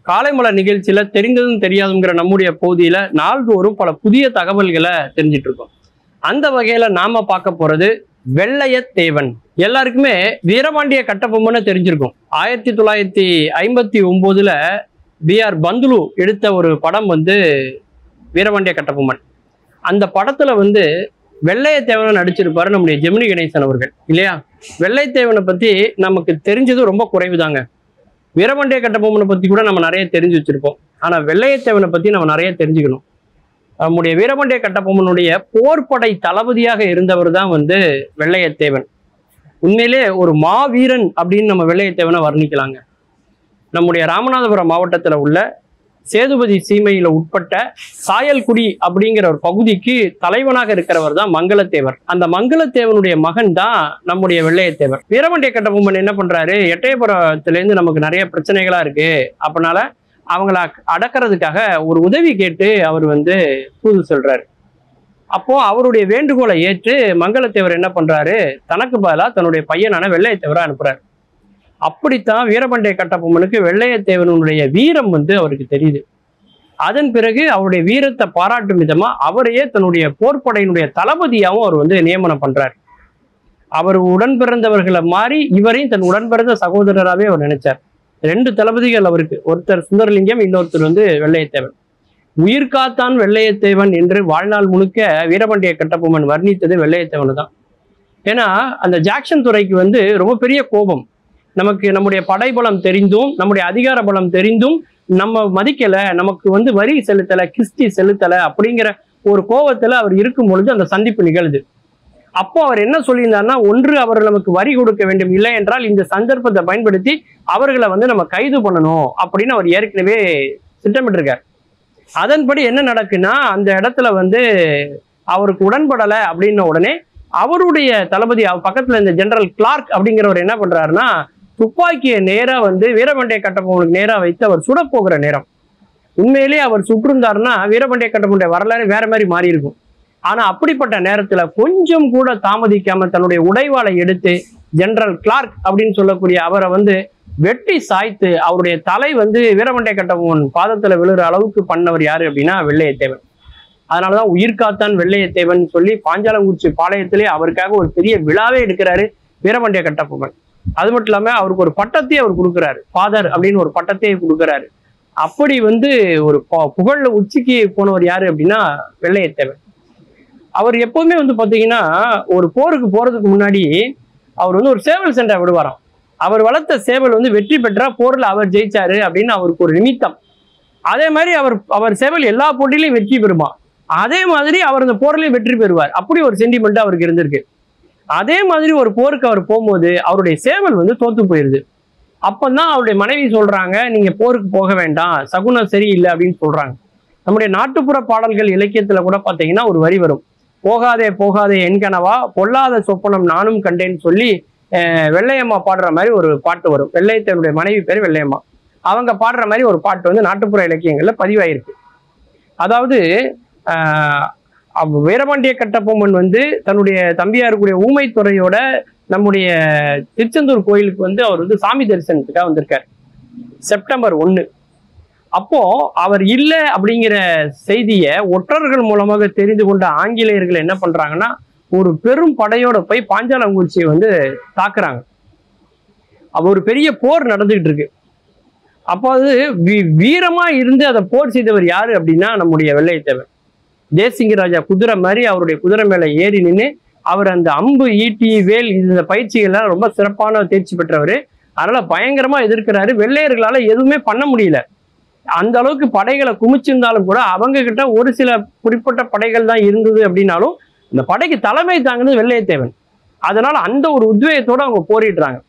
காலைமலர் நிகழ்ச்சியில தெரிந்ததும் தெரியாதுங்கிற நம்முடைய பகுதியில நாள்தோறும் பல புதிய தகவல்களை தெரிஞ்சிட்டு இருக்கோம். அந்த வகையில நாம பார்க்க போறது வெள்ளையத்தேவன். எல்லாருக்குமே வீரபாண்டிய கட்டபொம்மன்னு தெரிஞ்சிருக்கும். 1959 B.R. பந்துலு எடுத்த ஒரு படம் வீரபாண்டிய கட்டபொம்மன். அந்த படத்துல வெள்ளையத்தேவனை நடிச்சிருப்பாரு நம்முடைய ஜெமினி கணேசன் அவர்கள் இல்லையா. வெள்ளையத்தேவனை பத்தி நமக்கு தெரிஞ்சது ரொம்ப குறைவுதாங்க. வீரபாண்டிய கட்டபொம்மனை பத்தி கூட நம்ம நிறைய தெரிஞ்சு வச்சிருப்போம். ஆனா வெள்ளையத்தேவனை பத்தி நம்ம நிறைய தெரிஞ்சுக்கணும். நம்முடைய வீரபாண்டிய கட்டபொம்மனுடைய போர்படை தளபதியாக இருந்தவர் தான் வெள்ளையத்தேவன். உண்மையிலே ஒரு மாவீரன் அப்படின்னு நம்ம வெள்ளையத்தேவனை வர்ணிக்கலாங்க. நம்முடைய ராமநாதபுரம் மாவட்டத்துல உள்ள சேதுபதி சீமையில உட்பட்ட சாயல்குடி அப்படிங்கிற ஒரு பகுதிக்கு தலைவனாக இருக்கிறவர் தான் மங்களத்தேவர். அந்த மங்களத்தேவனுடைய மகன் தான் நம்முடைய வெள்ளையத்தேவர். வீரபாண்டிய கட்டபொம்மன் என்ன பண்றாரு, எட்டயபுரத்திலேருந்து நமக்கு நிறைய பிரச்சனைகளா இருக்கு, அப்பனால அவங்கள அடக்கிறதுக்காக ஒரு உதவி கேட்டு அவர் தூது சொல்றாரு. அப்போ அவருடைய வேண்டுகோளை ஏற்று மங்களத்தேவர் என்ன பண்றாரு, தனக்கு பதிலா தன்னுடைய பையனான வெள்ளையத்தேவரை அனுப்புறாரு. அப்படித்தான் வீரபாண்டிய கட்டபொம்மனுக்கு வெள்ளையத்தேவனுடைய வீரம் அவருக்கு தெரியுது. அதன் பிறகு அவருடைய வீரத்தை பாராட்டும் விதமா அவரையே தன்னுடைய போர்ப்படையினுடைய தளபதியாகவும் அவர் நியமனம் பண்றார். அவர் உடன் பிறந்தவர்களை மாறி இவரையும் தன் உடன் பிறந்த சகோதரராகவே அவர் நினைச்சார். 2 தளபதிகள் அவருக்கு, ஒருத்தர் சுந்தரலிங்கம், இன்னொருத்தர் வெள்ளையத்தேவன். உயிர் காத்தான் வெள்ளையத்தேவன் என்று வாழ்நாள் முழுக்க வீரபாண்டிய கட்டபொம்மன் வர்ணித்தது வெள்ளையத்தேவன் தான். ஏன்னா அந்த ஜாக்சன் துறைக்கு ரொம்ப பெரிய கோபம். நமக்கு நம்முடைய படைபலம் தெரிந்தும் நம்முடைய அதிகார பலம் தெரிந்தும் நம்ம மதிக்கல, நமக்கு வரி செலுத்தல, கிஸ்தி செலுத்தல அப்படிங்கிற ஒரு கோபத்துல அவர் இருக்கும் பொழுது அந்த சந்திப்பு நிகழுது. அப்போ அவர் என்ன சொல்லியிருந்தாருன்னா, ஒன்று அவர் நமக்கு வரி கொடுக்க வேண்டும், இல்லை என்றால் இந்த சந்தர்ப்பத்தை பயன்படுத்தி அவர்களை நம்ம கைது பண்ணணும் அப்படின்னு அவர் ஏற்கனவே திட்டமிட்டிருக்கார். அதன்படி என்ன நடக்குன்னா, அந்த இடத்துல அவருக்கு உடன்படலை அப்படின்ன உடனே அவருடைய தளபதி பக்கத்துல இந்த ஜெனரல் கிளார்க் அப்படிங்கிறவர் என்ன பண்றாருன்னா, துப்பாக்கியை நேரா வீரபாண்டிய கட்டபொம்மனுக்கு நேரா வைத்து அவர் சுட போகிற நேரம். உண்மையிலேயே அவர் சுட்டிருந்தாருன்னா வீரபாண்டிய கட்டபொம்மனுடைய வரலாறு வேற மாதிரி மாறி இருக்கும். ஆனா அப்படிப்பட்ட நேரத்துல கொஞ்சம் கூட தாமதிக்காம தன்னுடைய உடைவாளை எடுத்து ஜெனரல் கிளார்க் அப்படின்னு சொல்லக்கூடிய அவரை வெட்டி சாய்த்து அவருடைய தலை வீரபாண்டிய கட்டபொம்மன் பாதத்துல விழுற அளவுக்கு பண்ணவர் யாரு அப்படின்னா வெள்ளையத்தேவன். அதனாலதான் உயிர் காத்தான் வெள்ளையத்தேவன் சொல்லி பாஞ்சாலங்குறிச்சி பாளையத்திலே அவருக்காக ஒரு பெரிய விழாவே எடுக்கிறாரு வீரபாண்டிய கட்டபொம்மன். அது மட்டும் இல்லாம அவருக்கு ஒரு பட்டத்தையே அவர் கொடுக்குறாரு, ஃபாதர் அப்படின்னு ஒரு பட்டத்தையே கொடுக்குறாரு. அப்படி ஒரு புகழ்ல உச்சிக்கு போனவர் யாரு அப்படின்னா வெள்ளையத்தேவன். அவர் எப்பவுமே பாத்தீங்கன்னா ஒரு போருக்கு போறதுக்கு முன்னாடி அவர் ஒரு சேவல் சென்றை விடுவாராம். அவர் வளர்த்த சேவல் வெற்றி பெற்றா போர்ல அவர் ஜெயிச்சாரு அப்படின்னு அவருக்கு ஒரு நிமித்தம். அதே மாதிரி அவர் சேவல் எல்லா போட்டியிலையும் வெற்றி பெறுமா, அதே மாதிரி அவர் அந்த போர்லயும் வெற்றி பெறுவார். அப்படி ஒரு சென்டிமெண்ட் அவருக்கு இருந்திருக்கு. அதே மாதிரி ஒரு போருக்கு அவர் போகும்போது அவருடைய சேவல் தோத்து போயிருது. அப்பதான் அவருடைய மனைவி சொல்றாங்க, நீங்க போருக்கு போக வேண்டாம், சகுனம் சரியில்லை அப்படின்னு சொல்றாங்க. நம்முடைய நாட்டுப்புற பாடல்கள் இலக்கியத்துல கூட பாத்தீங்கன்னா ஒரு வரி வரும், போகாதே போகாதே என் கனவா பொல்லாத சொப்பனம் நானும் கண்டேன்னு சொல்லி வெள்ளையம்மா பாடுற மாதிரி ஒரு பாட்டு வரும். வெள்ளையத்தேவனுடைய மனைவி பேர் வெள்ளையம்மா. அவங்க பாடுற மாதிரி ஒரு பாட்டு நாட்டுப்புற இலக்கியங்கள்ல பதிவாயிருக்கு. அதாவது வீரபாண்டிய கட்டபொம்மன் தன்னுடைய தம்பியா இருக்கக்கூடிய ஊமைத்துறையோட நம்முடைய திருச்செந்தூர் கோயிலுக்கு அவர் சாமி தரிசனத்துக்காக வந்திருக்காரு செப்டம்பர் 1. அப்போ அவர் இல்லை அப்படிங்கிற செய்தியை ஒற்றர்கள் மூலமாக தெரிந்து கொண்ட ஆங்கிலேயர்கள் என்ன பண்றாங்கன்னா, ஒரு பெரும் படையோட போய் பாஞ்சாலங்குறிச்சியை தாக்குறாங்க. அப்ப ஒரு பெரிய போர் நடந்துகிட்டு இருக்கு. அப்போ அது வீரமா இருந்து அதை போர் செய்தவர் யாரு அப்படின்னா நம்முடைய வெள்ளையத்தேவன். தேசிங்க ராஜா குதிரை மாதிரி அவருடைய குதிரை மேல ஏறி நின்று அவர் அந்த அம்பு, ஈட்டி, வேல் இந்த பயிற்சிகள்லாம் ரொம்ப சிறப்பான தேர்ச்சி பெற்றவர். அதனால பயங்கரமா எதிர்க்கிறாரு. வெள்ளையர்களால எதுவுமே பண்ண முடியல. அந்த அளவுக்கு படைகளை குமிச்சிருந்தாலும் கூட அவங்க கிட்ட ஒரு சில குறிப்பிட்ட படைகள் தான் இருந்தது அப்படின்னாலும் இந்த படைக்கு தலைமை தாங்குனது வெள்ளையத்தேவன். அதனால அந்த ஒரு உத்வேகத்தோட அவங்க போரிடுறாங்க.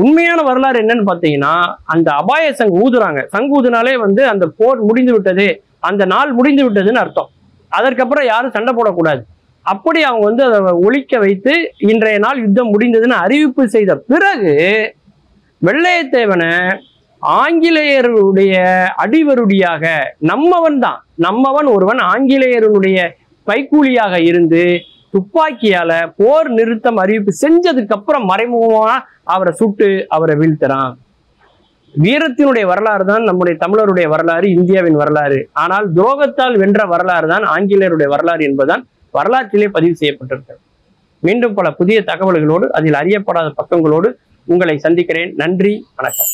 உண்மையான வரலாறு என்னன்னு பாத்தீங்கன்னா, அந்த அபாய சங்கு ஊதுறாங்க. சங்கு ஊதுனாலே அந்த போர் முடிந்து விட்டது, அந்த நாள் முடிந்து விட்டதுன்னு அர்த்தம். அதற்கப்புறம் யாரும் சண்டை போடக்கூடாது. அப்படி அவங்க அதை ஒழிக்க வைத்து இன்றைய நாள் யுத்தம் முடிந்ததுன்னு அறிவிப்பு செய்த பிறகு வெள்ளையத்தேவனை ஆங்கிலேயருடைய அடிவருடியாக நம்மவன் ஒருவன் ஆங்கிலேயருடைய கைக்கூலியாக இருந்து துப்பாக்கியால போர் நிறுத்தம் அறிவிப்பு செஞ்சதுக்கு அப்புறம் மறைமுகமா அவரை சுட்டு அவரை வீழ்த்துறான். வீரத்தினுடைய வரலாறு தான் நம்முடைய தமிழருடைய வரலாறு, இந்தியாவின் வரலாறு. ஆனால் துரோகத்தால் வென்ற வரலாறு தான் ஆங்கிலேயருடைய வரலாறு என்பதுதான் வரலாற்றிலே பதிவு செய்யப்பட்டிருக்கிறது. மீண்டும் பல புதிய தகவல்களோடு, அதில் அறியப்படாத பக்கங்களோடு உங்களை சந்திக்கிறேன். நன்றி, வணக்கம்.